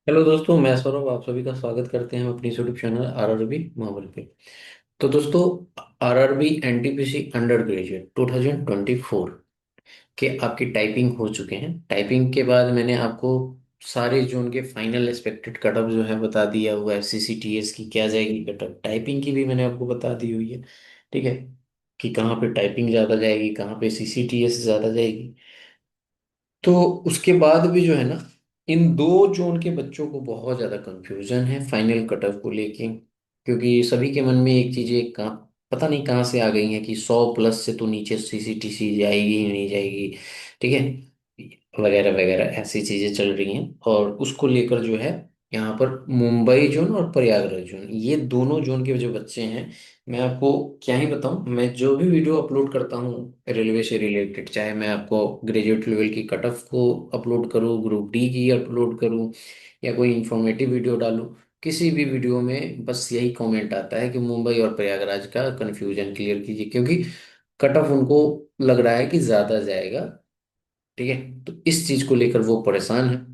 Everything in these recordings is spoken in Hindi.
हेलो दोस्तों, मैं सौरभ आप सभी का स्वागत करते हैं हम अपनी यूट्यूब चैनल आरआरबी माहौल पे। तो दोस्तों, आरआरबी एनटीपीसी अंडर ग्रेजुएट 2024 के आपकी टाइपिंग हो चुके हैं। टाइपिंग के बाद मैंने आपको सारे जोन के फाइनल एक्सपेक्टेड कट ऑफ जो है बता दिया हुआ है। सीसीटीएस की क्या जाएगी कट ऑफ, टाइपिंग की भी मैंने आपको बता दी हुई है। ठीक है, कि कहाँ पे टाइपिंग ज़्यादा जाएगी, कहाँ पे सीसीटीएस ज़्यादा जाएगी। तो उसके बाद भी जो है ना, इन दो जोन के बच्चों को बहुत ज़्यादा कंफ्यूजन है फाइनल कट ऑफ को लेके। क्योंकि सभी के मन में एक चीज़ है, कहाँ पता नहीं कहाँ से आ गई है कि 100 प्लस से तो नीचे सीसीटीसी जाएगी ही नहीं जाएगी। ठीक है, वगैरह वगैरह ऐसी चीज़ें चल रही हैं। और उसको लेकर जो है, यहाँ पर मुंबई जोन और प्रयागराज जोन, ये दोनों जोन के जो बच्चे हैं, मैं आपको क्या ही बताऊं। मैं जो भी वीडियो अपलोड करता हूँ रेलवे से रिलेटेड, चाहे मैं आपको ग्रेजुएट लेवल की कट ऑफ को अपलोड करूँ, ग्रुप डी की अपलोड करूँ, या कोई इंफॉर्मेटिव वीडियो डालूं, किसी भी वीडियो में बस यही कमेंट आता है कि मुंबई और प्रयागराज का कन्फ्यूजन क्लियर कीजिए, क्योंकि कट ऑफ उनको लग रहा है कि ज़्यादा जाएगा। ठीक है, तो इस चीज़ को लेकर वो परेशान है।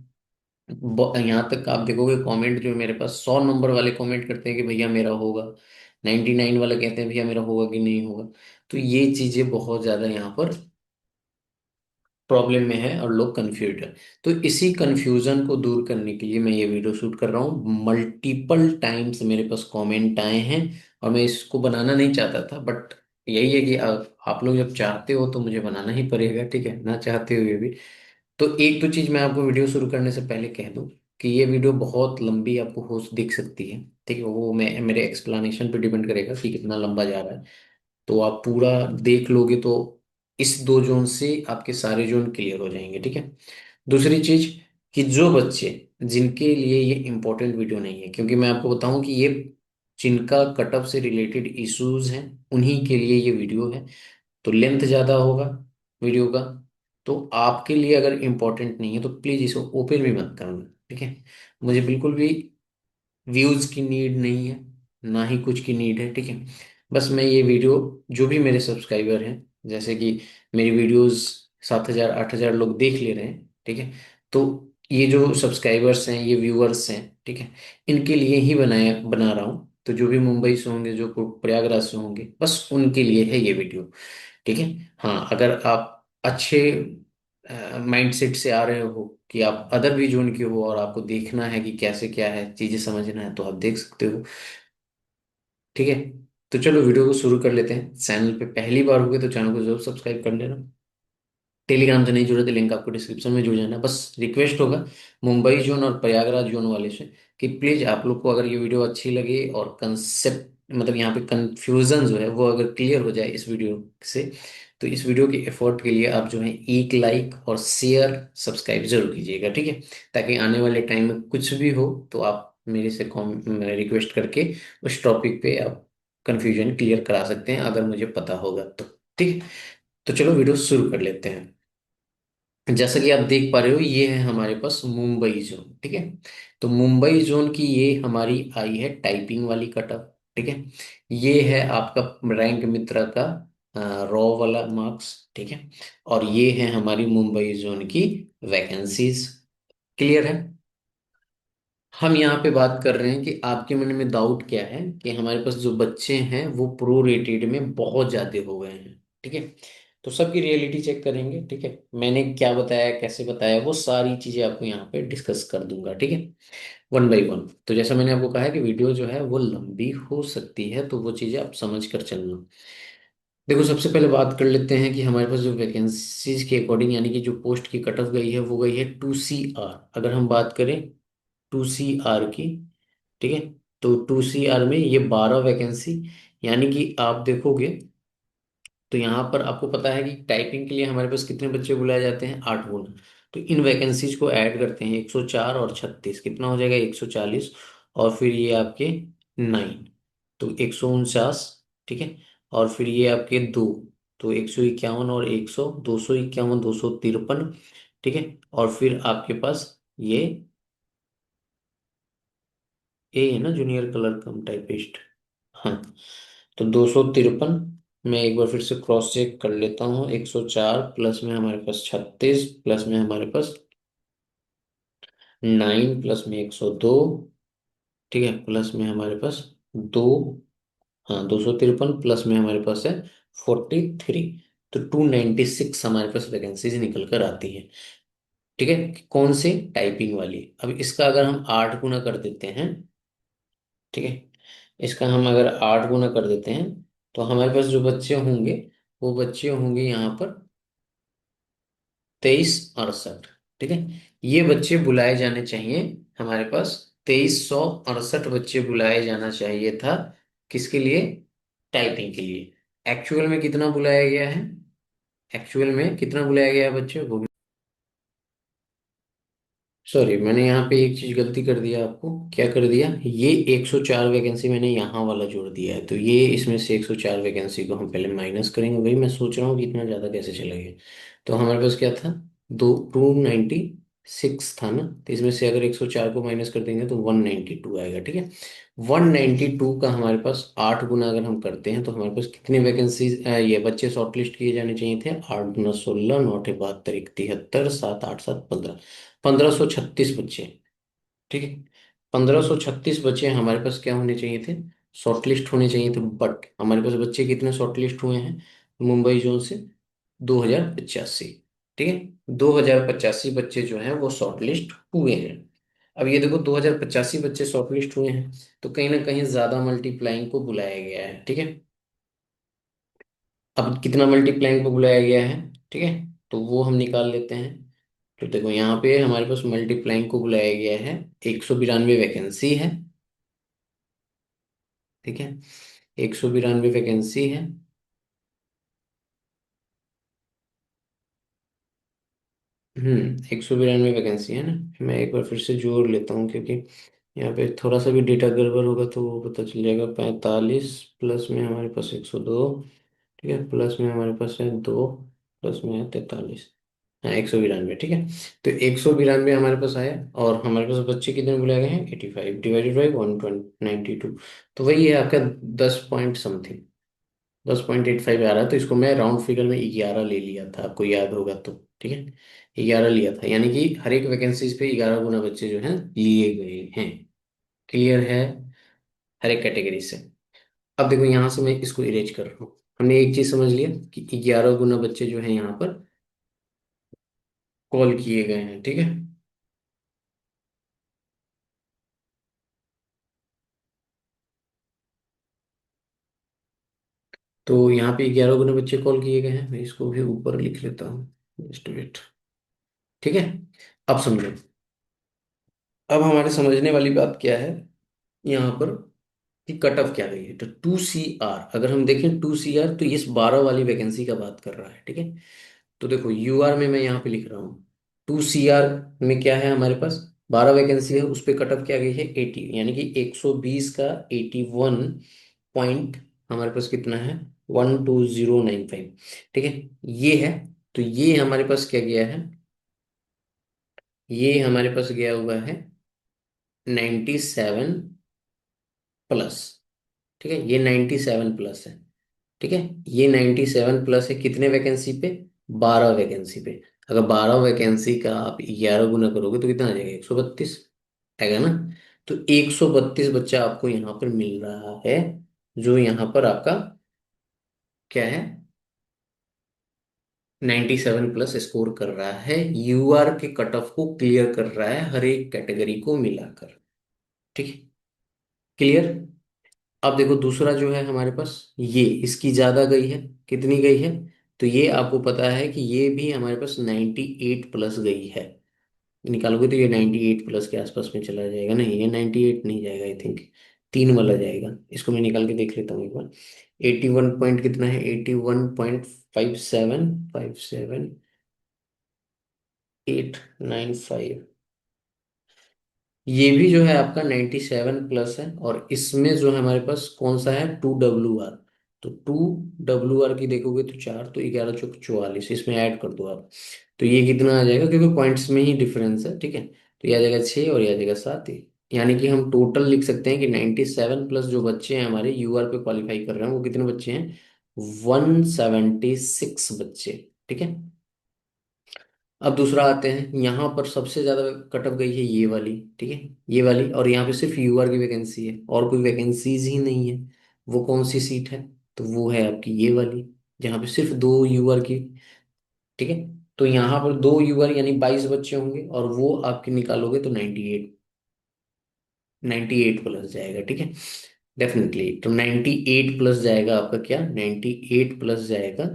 यहाँ तक आप देखोगे कमेंट जो मेरे पास 100 नंबर वाले कमेंट करते हैं कि भैया मेरा होगा, 99 वाले कहते हैं भैया मेरा होगा कि नहीं होगा। तो ये चीजें बहुत ज्यादा यहाँ पर प्रॉब्लम में है और लोग कंफ्यूज है। तो इसी कंफ्यूजन को दूर करने के लिए मैं ये वीडियो शूट कर रहा हूँ। मल्टीपल टाइम्स मेरे पास कमेंट आए हैं और मैं इसको बनाना नहीं चाहता था, बट यही है कि आप लोग जब चाहते हो तो मुझे बनाना ही पड़ेगा। ठीक है, ना चाहते हुए भी। तो एक तो चीज मैं आपको वीडियो शुरू करने से पहले कह दूं कि ये वीडियो बहुत लंबी आपको हो दिख सकती है। ठीक है, वो मैं मेरे एक्सप्लेनेशन पे डिपेंड करेगा कि कितना लंबा जा रहा है। तो आप पूरा देख लोगे तो इस दो जोन से आपके सारे जोन क्लियर हो जाएंगे। ठीक है। दूसरी चीज, कि जो बच्चे जिनके लिए ये इंपॉर्टेंट वीडियो नहीं है, क्योंकि मैं आपको बताऊं कि ये जिनका कटअप से रिलेटेड इश्यूज हैं उन्हीं के लिए ये वीडियो है। तो लेंथ ज़्यादा होगा वीडियो का। तो आपके लिए अगर इम्पोर्टेंट नहीं है तो प्लीज़ इसे ओपन भी मत करना। ठीक है, मुझे बिल्कुल भी व्यूज की नीड नहीं है, ना ही कुछ की नीड है। ठीक है, बस मैं ये वीडियो, जो भी मेरे सब्सक्राइबर हैं, जैसे कि मेरी वीडियोस 7,000 8,000 लोग देख ले रहे हैं। ठीक है, तो ये जो सब्सक्राइबर्स हैं, ये व्यूअर्स हैं, ठीक है, इनके लिए ही बना रहा हूँ। तो जो भी मुंबई से होंगे, जो प्रयागराज से होंगे, बस उनके लिए है ये वीडियो। ठीक है। हाँ, अगर आप अच्छे माइंडसेट से आ रहे हो कि आप अदर भी जोन के हो और आपको देखना है कि कैसे क्या है चीजें समझना है, तो आप देख सकते हो। ठीक है, तो चलो वीडियो को शुरू कर लेते हैं। चैनल पे पहली बार हो गए तो चैनल को जरूर सब्सक्राइब कर लेना। टेलीग्राम से नहीं जुड़े तो लिंक आपको डिस्क्रिप्शन में जुड़ जाना। बस रिक्वेस्ट होगा मुंबई जोन और प्रयागराज जोन वाले से कि प्लीज आप लोग को अगर ये वीडियो अच्छी लगे और कंसेप्ट, मतलब यहाँ पे कंफ्यूजन जो है वो अगर क्लियर हो जाए इस वीडियो से, तो इस वीडियो के एफर्ट के लिए आप जो है एक लाइक और शेयर सब्सक्राइब जरूर कीजिएगा। ठीक है, ताकि आने वाले टाइम में कुछ भी हो तो आप मेरे से रिक्वेस्ट करके उस टॉपिक पे आप कंफ्यूजन क्लियर करा सकते हैं, अगर मुझे पता होगा तो। ठीक है, तो चलो वीडियो शुरू कर लेते हैं। जैसा कि आप देख पा रहे हो, ये है हमारे पास मुंबई जोन। ठीक है, तो मुंबई जोन की ये हमारी आई है टाइपिंग वाली कटअप। ठीक है, ये है आपका रैंक मित्रा का रॉ वाला मार्क्स। ठीक है, और ये है हमारी मुंबई जोन की वैकेंसीज। क्लियर है। हम यहाँ पे बात कर रहे हैं कि आपके मन में डाउट क्या है कि हमारे पास जो बच्चे हैं वो प्रो रेटेड में बहुत ज्यादा हो गए हैं। ठीक है, तो सबकी रियलिटी चेक करेंगे। ठीक है, मैंने क्या बताया, कैसे बताया, वो सारी चीजें आपको यहाँ पे डिस्कस कर दूंगा। ठीक है, वन बाय वन। तो जैसा मैंने आपको कहा है कि वीडियो जो है वो लंबी हो सकती है, तो वो चीजें आप समझ कर चलना। देखो, सबसे पहले बात कर लेते हैं कि हमारे पास जो वैकेंसीज के अकॉर्डिंग, यानी कि जो पोस्ट की कट ऑफ गई है वो गई है 2CR। अगर हम बात करें 2CR की, ठीक है, तो 2CR में ये 12 वैकेंसी, यानी कि आप देखोगे तो यहाँ पर आपको पता है कि टाइपिंग के लिए हमारे पास कितने बच्चे बुलाए जाते हैं, 8 गुना। तो इन वैकेंसीज को ऐड करते हैं, 104 और 36 कितना हो जाएगा, 140। और फिर ये आपके 9, तो 149। ठीक है, और फिर ये आपके 2, तो 151 और 100, 251, 253। ठीक है, और फिर आपके पास ये ए है ना, जूनियर क्लर्क कम टाइपिस्ट। हाँ, तो 253। मैं एक बार फिर से क्रॉस चेक कर लेता हूँ, 104 प्लस में हमारे पास 36 प्लस में हमारे पास 9 प्लस में 102, ठीक है, प्लस में हमारे पास दो, हाँ 253, प्लस में हमारे पास है 43। तो 296 हमारे पास वैकेंसीज निकल कर आती है। ठीक है, कौन से? टाइपिंग वाली। अब इसका अगर हम 8 गुना कर देते हैं, ठीक है, इसका हम अगर 8 गुना कर देते हैं, तो हमारे पास जो बच्चे होंगे, वो बच्चे होंगे यहाँ पर 2368। ठीक है, ये बच्चे बुलाए जाने चाहिए हमारे पास। 2368 बच्चे बुलाए जाना चाहिए था। किसके लिए? टाइपिंग के लिए। एक्चुअल में कितना बुलाया गया है? एक्चुअल में कितना बुलाया गया है बच्चे वो? सॉरी, मैंने यहाँ पे एक चीज गलती कर दिया। आपको क्या कर दिया? ये 104 वैकेंसी मैंने यहाँ वाला जोड़ दिया है, तो ये इसमें से 104 वैकेंसी को हम पहले माइनस करेंगे। वही मैं सोच रहा हूँ कि इतना ज्यादा कैसे चला गया। तो हमारे पास क्या था? 296 था ना, तो इसमें से अगर 104 को माइनस कर देंगे तो 192 आएगा। ठीक है, 192 का हमारे पास 8 गुना अगर हम करते हैं, तो हमारे पास कितने वैकेंसी ये बच्चे शॉर्टलिस्ट किए जाने चाहिए थे? 8 गुना 16, 9 8 72, 73, 7 8 7 15, 1536 बच्चे। ठीक है, 1536 बच्चे हमारे पास क्या होने चाहिए थे? शॉर्टलिस्ट होने चाहिए थे। बट हमारे पास बच्चे कितने शॉर्टलिस्ट हुए हैं मुंबई जोन से? 2085। ठीक है, 2085 बच्चे जो हैं वो शॉर्टलिस्ट हुए हैं। अब ये देखो, 2085 बच्चे शॉर्टलिस्ट हुए हैं, तो कहीं ना कहीं ज्यादा मल्टीप्लाइंग को बुलाया गया है। ठीक है, अब कितना मल्टीप्लाइंग को बुलाया गया है? ठीक है, तो वो हम निकाल लेते हैं। तो देखो, यहाँ पे हमारे पास मल्टीप्लाइंग को बुलाया गया है, 192 वैकेंसी है। ठीक है, 192 वैकेंसी है। 192 वैकेंसी है ना। मैं एक बार फिर से जोड़ लेता हूँ, क्योंकि यहाँ पे थोड़ा सा भी डेटा गड़बड़ होगा तो वो पता चल जाएगा। 45 प्लस में हमारे पास 102, ठीक है, प्लस में हमारे पास है 2, प्लस में है 43, हाँ 192। ठीक है, तो 192 हमारे पास आया, और हमारे पास बच्चे कितने बुलाए गए हैं? 85 डिवाइडेड बाई 192, तो वही है आपका 10 पॉइंट समथिंग, 10.85 आ रहा है। तो इसको मैं राउंड फिगर में 11 ले लिया था, आपको याद होगा तो। ठीक है, 11 लिया था, यानी कि हर एक वैकेंसीज पे 11 गुना बच्चे जो हैं लिए गए हैं। क्लियर है? हर एक कैटेगरी से। अब देखो, यहाँ से मैं इसको इरेज कर रहा हूँ। हमने एक चीज समझ लिया कि 11 गुना बच्चे जो हैं यहाँ पर कॉल किए गए हैं। ठीक है, तो यहाँ पे 11 गुना बच्चे कॉल किए गए हैं। मैं इसको भी ऊपर लिख लेता हूँ, जस्ट वेट। ठीक है, अब समझो। अब हमारे समझने वाली बात क्या है यहाँ पर, कि कट ऑफ क्या गई है। तो 2CR, अगर हम देखें 2CR, तो इस 12 वाली वैकेंसी का बात कर रहा है। ठीक है, तो देखो UR में मैं यहाँ पे लिख रहा हूँ, 2CR में क्या है हमारे पास? 12 वैकेंसी है, उस पे कट ऑफ क्या गई है? 80, यानी कि 120 का 81 पॉइंट हमारे पास कितना है? 12095। ठीक है, ये है। तो ये हमारे पास क्या गया है? ये हमारे पास गया हुआ है 97 प्लस। ठीक है, ये 97 प्लस है। ठीक है, ये 97 प्लस है कितने वैकेंसी पे? 12 वैकेंसी पे। अगर 12 वैकेंसी का आप 11 गुना करोगे तो कितना आ जाएगा? 132 आएगा ना। तो 132 बच्चा आपको यहाँ पर मिल रहा है, जो यहाँ पर आपका क्या है? 97 प्लस स्कोर कर रहा है, UR के कट ऑफ को क्लियर कर रहा है हर एक कैटेगरी को मिलाकर। ठीक है, क्लियर? अब देखो, दूसरा जो है हमारे पास, ये इसकी ज्यादा गई है। कितनी गई है? तो ये आपको पता है कि ये भी हमारे पास 98 प्लस गई है। निकालोगे तो ये 98 प्लस के आसपास में चला जाएगा। नहीं, ये 98 नहीं जाएगा, आई थिंक 3 वाला जाएगा। इसको मैं निकाल के देख लेता हूँ एक बार। 81 पॉइंट कितना है? 81.57, 57895। ये भी जो है आपका 97 प्लस है, और इसमें जो है हमारे पास कौन सा है? 2WR। तो 2WR की देखोगे तो 4, तो 11 चौक 44, इसमें ऐड कर दो आप। तो ये कितना आ जाएगा? क्योंकि पॉइंट्स में ही डिफरेंस है। ठीक है, तो ये आ जाएगा 6 और ये आ जाएगा 7 ही। यानी कि हम टोटल लिख सकते हैं कि 97 प्लस जो बच्चे हैं हमारे UR पे क्वालिफाई कर रहे हैं, वो कितने बच्चे हैं? 176 बच्चे। ठीक है, अब दूसरा आते हैं, यहाँ पर सबसे ज्यादा कट ऑफ गई है ये वाली, ठीक है, ये वाली, और यहाँ पे सिर्फ यूआर की वैकेंसी है और कोई वैकेंसीज ही नहीं है। वो कौन सी सीट है? तो वो है आपकी ये वाली, जहाँ पे सिर्फ दो यूआर की, ठीक है। तो यहाँ पर दो यूआर यानी 22 बच्चे होंगे, और वो आपके निकालोगे तो 98, 98 प्लस जाएगा, ठीक है। डेफिनेटली तो 98 प्लस जाएगा आपका, क्या 98 प्लस जाएगा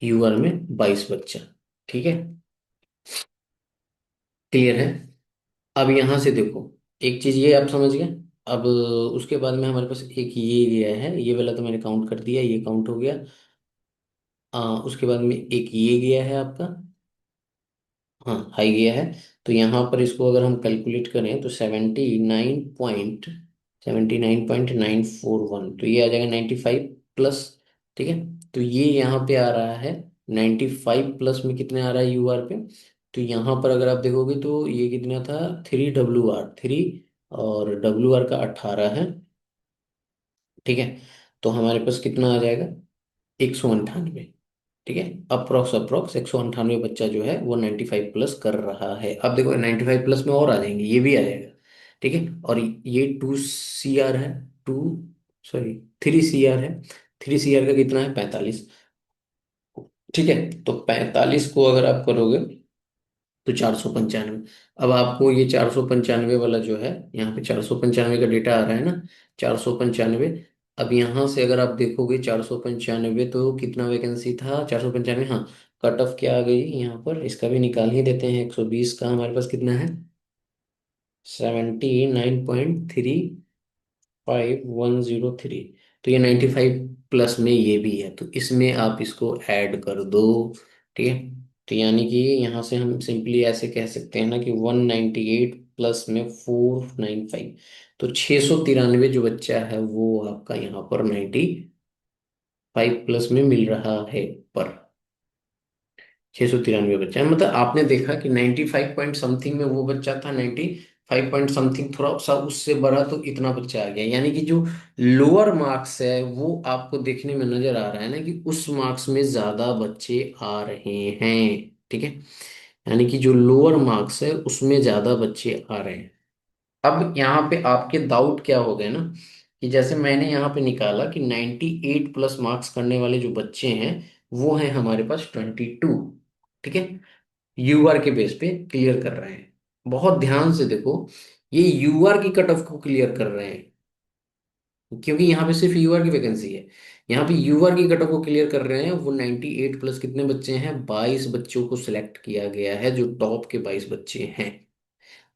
यूआर में 22 बच्चा, ठीक है। क्लियर है? अब यहां से देखो, एक चीज ये आप समझ गए। अब उसके बाद में हमारे पास एक ये गया है, ये वाला तो मैंने काउंट कर दिया, ये काउंट हो गया। उसके बाद में एक ये गया है आपका, हाँ हाई गया है। तो यहाँ पर इसको अगर हम कैलकुलेट करें तो 79.941, तो ये आ जाएगा 95 प्लस, ठीक है। तो ये यहाँ पे आ रहा है 95 प्लस में कितने आ रहा है यूआर पे। तो यहाँ पर अगर आप देखोगे तो ये कितना था, 3 WR 3, और WR का 18 है, ठीक है। तो हमारे पास कितना आ जाएगा, 198, ठीक है। अप्रोक्स अप्रोक्स 198 बच्चा जो है वो 95 प्लस कर रहा है। अब देखो 95 प्लस में और आ जाएंगे, ये भी आ जाएगा, ठीक है। और ये 2 CR है, टू, सॉरी 3 CR है। 3 CR का कितना है, 45, ठीक है। तो 45 को अगर आप करोगे तो 495। अब आपको ये 495 वाला जो है, यहाँ पे 495 का डेटा आ रहा है ना, 495। अब यहाँ से अगर आप देखोगे 495, तो कितना वैकेंसी था 495, हाँ। कट ऑफ क्या आ गई यहाँ पर, इसका भी निकाल ही देते हैं, 120 का हमारे पास कितना है, 79.3510 तो ये 95 प्लस में ये भी है, तो इसमें आप इसको ऐड कर दो, ठीक है। तो यानी कि यहाँ से हम सिंपली ऐसे कह सकते हैं ना कि 198 प्लस में 495, तो 693 जो बच्चा है वो आपका यहाँ पर 95 प्लस में मिल रहा है पर। 693 बच्चा है, मतलब आपने देखा कि 95 पॉइंट समथिंग में वो बच्चा था, 95 पॉइंट समथिंग थोड़ा सा उससे बढ़ा तो इतना बच्चा आ गया, यानी कि जो लोअर मार्क्स है वो आपको देखने में नजर आ रहा है ना कि उस मार्क्स में ज्यादा बच्चे आ रहे हैं, ठीक है। यानी कि जो लोअर मार्क्स है उसमें ज्यादा बच्चे आ रहे हैं। अब यहाँ पे आपके डाउट क्या हो गए ना, कि जैसे मैंने यहाँ पे निकाला कि 98 प्लस मार्क्स करने वाले जो बच्चे हैं वो हैं हमारे पास 22, ठीक है। यूआर के बेस पे क्लियर कर रहे हैं, बहुत ध्यान से देखो, ये यूआर की कट ऑफ को क्लियर कर रहे हैं, क्योंकि यहाँ पे सिर्फ यूआर की वैकेंसी है। यहाँ पे यूआर की कट ऑफ को क्लियर कर रहे हैं, वो 98 प्लस कितने बच्चे हैं, 22 बच्चों को सिलेक्ट किया गया है, जो टॉप के 22 बच्चे हैं।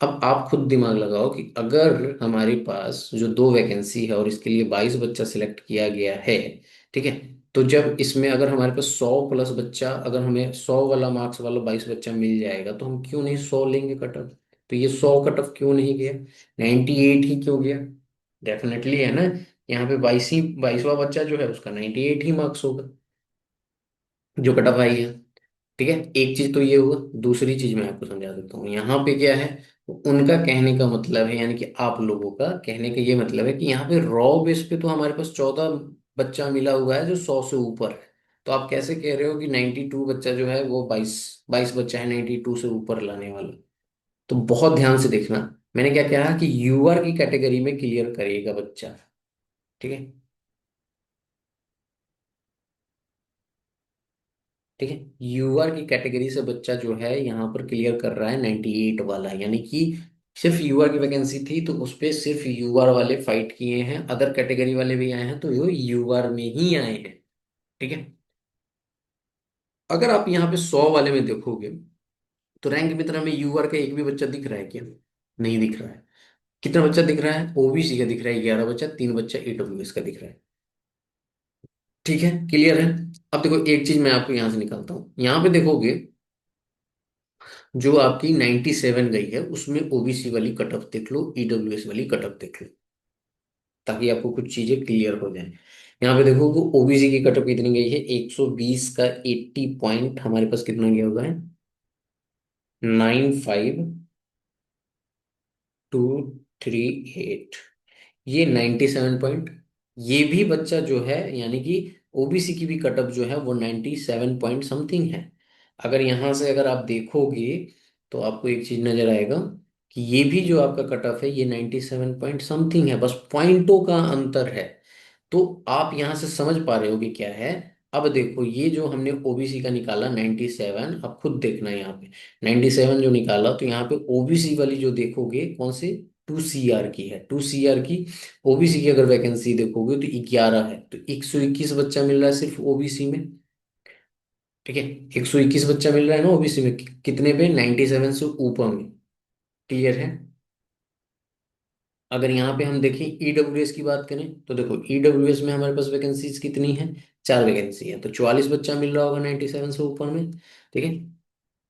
अब आप खुद दिमाग लगाओ कि अगर हमारे पास जो दो वैकेंसी है और इसके लिए 22 बच्चा सिलेक्ट किया गया है, ठीक है। तो जब इसमें अगर हमारे पास 100 प्लस बच्चा, अगर हमें 100 वाला मार्क्स वाला 22 बच्चा मिल जाएगा तो हम क्यों नहीं 100 लेंगे कट ऑफ। तो ये 100 कट ऑफ क्यों नहीं गया, 98 ही क्यों गया? डेफिनेटली है ना, यहाँ पे 22वां बच्चा जो है उसका 98 ही मार्क्स होगा, जो कट ऑफ आई है, ठीक है। एक चीज तो ये हुआ, दूसरी चीज मैं आपको समझा देता हूँ यहाँ पे क्या है। उनका कहने का मतलब है, यानी कि आप लोगों का कहने का ये मतलब है कि यहाँ पे रॉ बेस पे तो हमारे पास 14 बच्चा मिला हुआ है जो 100 से ऊपर है। तो आप कैसे कह रहे हो कि 92 बच्चा जो है वो 22 बच्चा है 92 से ऊपर लाने वाला? तो बहुत ध्यान से देखना, मैंने क्या कहा कि यूआर की कैटेगरी में क्लियर करेगा बच्चा, ठीक है, ठीक है। यूआर की कैटेगरी से बच्चा जो है यहाँ पर क्लियर कर रहा है 98 वाला, यानी कि सिर्फ यूआर की वैकेंसी थी तो उस पे सिर्फ यूआर वाले फाइट किए हैं, अदर कैटेगरी वाले भी आए हैं तो वो यूआर में ही आए हैं, ठीक है। अगर आप यहाँ पे 100 वाले में देखोगे तो रैंक मित्र में यूआर का एक भी बच्चा दिख रहा है क्या? नहीं दिख रहा है। कितना बच्चा दिख रहा है, ओबीसी का दिख रहा है 11 बच्चा, 3 बच्चा ईडब्ल्यूएस का दिख रहा है, ठीक है। क्लियर है? अब देखो एक चीज मैं आपको यहां से निकालता हूं, यहाँ पे देखोगे जो आपकी 97 गई है उसमें ओबीसी वाली कट ऑफ देख लो, ईडब्ल्यूएस वाली कट ऑफ देख लो, ताकि आपको कुछ चीजें क्लियर हो जाए। यहाँ पे देखो वो ओबीसी की कट ऑफ कितनी गई है, 120 का 80 पॉइंट हमारे पास कितना गया हुआ है, 95238, ये 97 पॉइंट। ये भी बच्चा जो है, यानी कि ओबीसी की भी कट ऑफ जो है वो 97 पॉइंट समथिंग है। अगर यहाँ से अगर आप देखोगे तो आपको एक चीज नजर आएगा कि ये भी जो आपका कट ऑफ है ये 97 पॉइंट समथिंग है, बस पॉइंटों का अंतर है। तो आप यहां से समझ पा रहे हो कि क्या है। अब देखो ये जो हमने ओबीसी का निकाला 97, अब खुद देखना यहाँ पे 97 जो निकाला, तो यहाँ पे ओबीसी वाली जो देखोगे कौन से, 2 CR की है, 2 CR की ओबीसी की अगर वैकेंसी देखोगे तो 11 है, तो 121 बच्चा मिल रहा है सिर्फ ओबीसी में। ठीक है, 121 बच्चा मिल रहा है ना ओबीसी में, कितने पे, 97 से ऊपर में। क्लियर है। अगर यहाँ पे हम देखें ईडब्ल्यूएस की बात करें तो देखो ईडब्ल्यूएस में हमारे पास वैकेंसीज कितनी है, 4 वैकेंसी है, तो 44 बच्चा मिल रहा होगा 97 से ऊपर में। ठीक है।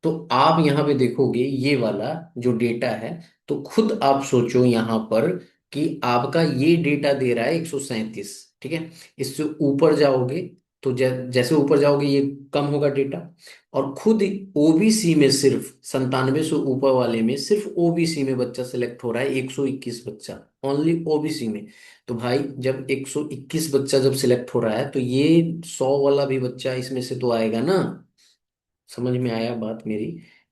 तो आप यहाँ पे देखोगे ये वाला जो डेटा है, तो खुद आप सोचो यहाँ पर कि आपका ये डेटा दे रहा है 137। ठीक है। इससे ऊपर जाओगे तो जैसे ऊपर जाओगे ये कम होगा डेटा। और खुद ओबीसी में सिर्फ 97 से ऊपर वाले में सिर्फ ओबीसी में बच्चा सिलेक्ट हो रहा है 121 बच्चा, ओनली ओबीसी में। तो भाई जब 121 बच्चा जब सिलेक्ट हो रहा है तो ये 100 वाला भी बच्चा इसमें से तो आएगा ना। समझ में आया बात मेरी।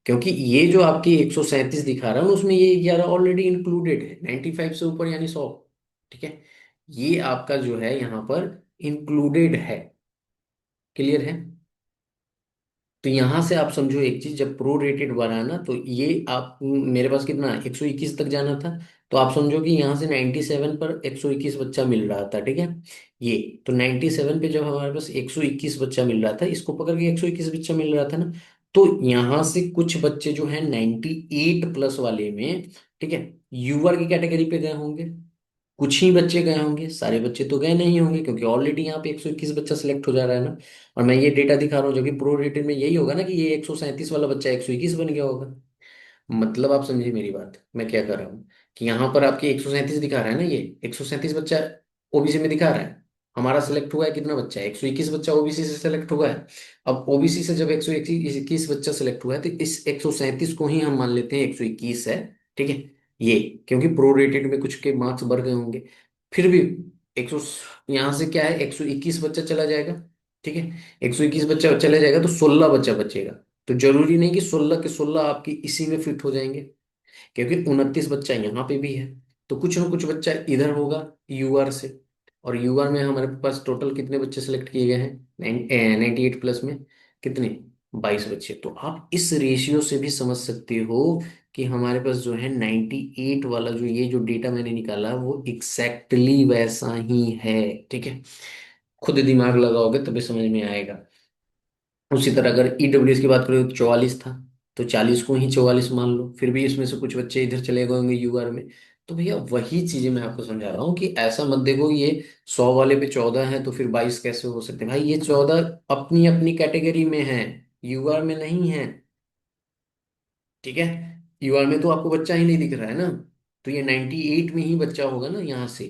क्योंकि ये जो आपकी 137 दिखा रहा है ना उसमें ये 11 ऑलरेडी इंक्लूडेड है, 95 से ऊपर यानी 100। ठीक है। ये आपका जो है यहाँ पर इंक्लूडेड है। क्लियर है। तो यहां से आप समझो एक चीज, जब प्रो रेटेड बना ना तो ये आप मेरे पास कितना 121 तक जाना था, तो आप समझो कि यहाँ से 97 पर 121 बच्चा मिल रहा था। ठीक है। ये तो 97 पे जब हमारे पास 121 बच्चा मिल रहा था, इसको पकड़ के 121 बच्चा मिल रहा था ना, तो यहाँ से कुछ बच्चे जो है 98 प्लस वाले में, ठीक है, यूआर की कैटेगरी पे गए होंगे। कुछ ही बच्चे गए होंगे, सारे बच्चे तो गए नहीं होंगे, क्योंकि ऑलरेडी यहाँ पे 121 बच्चा सिलेक्ट हो जा रहा है ना। और मैं ये डेटा दिखा रहा हूँ जो कि प्रो रेटेड में यही होगा ना कि ये 137 वाला बच्चा 121 बन गया होगा। मतलब आप समझिए मेरी बात, मैं क्या कर रहा हूँ कि यहाँ पर आपके 137 दिखा रहा है ना, ये 137 बच्चा ओबीसी में दिखा रहा है। हमारा सिलेक्ट हुआ है कितना बच्चा है, 121 बच्चा ओबीसी से सिलेक्ट हुआ है। अब ओबीसी से जब 121 बच्चा सिलेक्ट हुआ है तो इस 137 को ही हम मान लेते हैं 121 है। ठीक है। ये क्योंकि प्रोरेटेड में कुछ के मार्क्स बढ़ गए होंगे, फिर भी 100, यहाँ से क्या है 121 बच्चा चला जाएगा। ठीक है। 121 बच्चा चला जाएगा तो 16 बच्चा बचेगा। तो जरूरी नहीं कि 16 के 16 आपकी इसी में फिट हो जाएंगे, क्योंकि 29 बच्चा यहाँ पे भी है। तो कुछ ना कुछ बच्चा इधर होगा यूआर से। और यूआर में हमारे पास टोटल कितने बच्चे सेलेक्ट किए गए हैं 98 प्लस में, कितने, 22 बच्चे। तो आप इस रेशियो से भी समझ सकते हो कि हमारे पास जो है 98 वाला जो ये जो डेटा मैंने निकाला वो एग्जैक्टली वैसा ही है। ठीक है। खुद दिमाग लगाओगे तभी समझ में आएगा। उसी तरह अगर ईडब्ल्यूएस की बात करें तो 44 था, तो 40 को ही 44 मान लो, फिर भी इसमें से कुछ बच्चे इधर चले गए होंगे यूआर में। तो भैया वही चीजें मैं आपको समझा रहा हूँ कि ऐसा मत देखो कि ये 100 वाले पे 14 है तो फिर 22 कैसे हो सकते हैं। भाई ये 14 अपनी अपनी कैटेगरी में है, यूआर में नहीं है। ठीक है। यूआर में तो आपको बच्चा ही नहीं दिख रहा है ना, तो ये 98 में ही बच्चा होगा ना यहाँ से।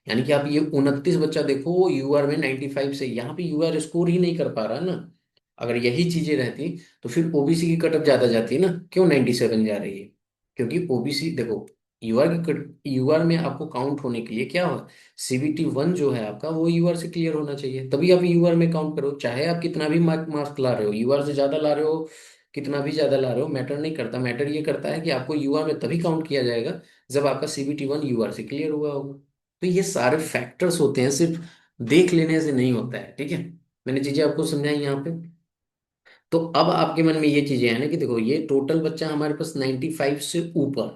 यानी कि आप ये 29 बच्चा देखो यूआर में 95 से, यहाँ पे यूआर स्कोर ही नहीं कर पा रहा ना। अगर यही चीजें रहती तो फिर ओबीसी की कटअप ज्यादा जाती है ना, क्यों 97 जा रही है, क्योंकि ओबीसी देखो यूआर की कट, यूआर में आपको काउंट होने के लिए क्या हो, CBT 1 जो है आपका वो यूआर से क्लियर होना चाहिए, तभी आप यूआर में काउंट करो। चाहे आप कितना भी मार्क्स ला रहे हो, यूआर से ज्यादा ला रहे हो, कितना भी ज्यादा ला रहे हो, मैटर नहीं करता। मैटर ये करता है कि आपको यूआर में तभी काउंट किया जाएगा जब आपका CBT 1 यूआर से क्लियर हुआ होगा। तो ये सारे फैक्टर्स होते हैं, सिर्फ देख लेने से नहीं होता है। ठीक है। मैंने चीजें आपको समझाई यहाँ पे। तो अब आपके मन में ये चीजें हैं ना कि देखो ये टोटल बच्चा हमारे पास 95 से ऊपर।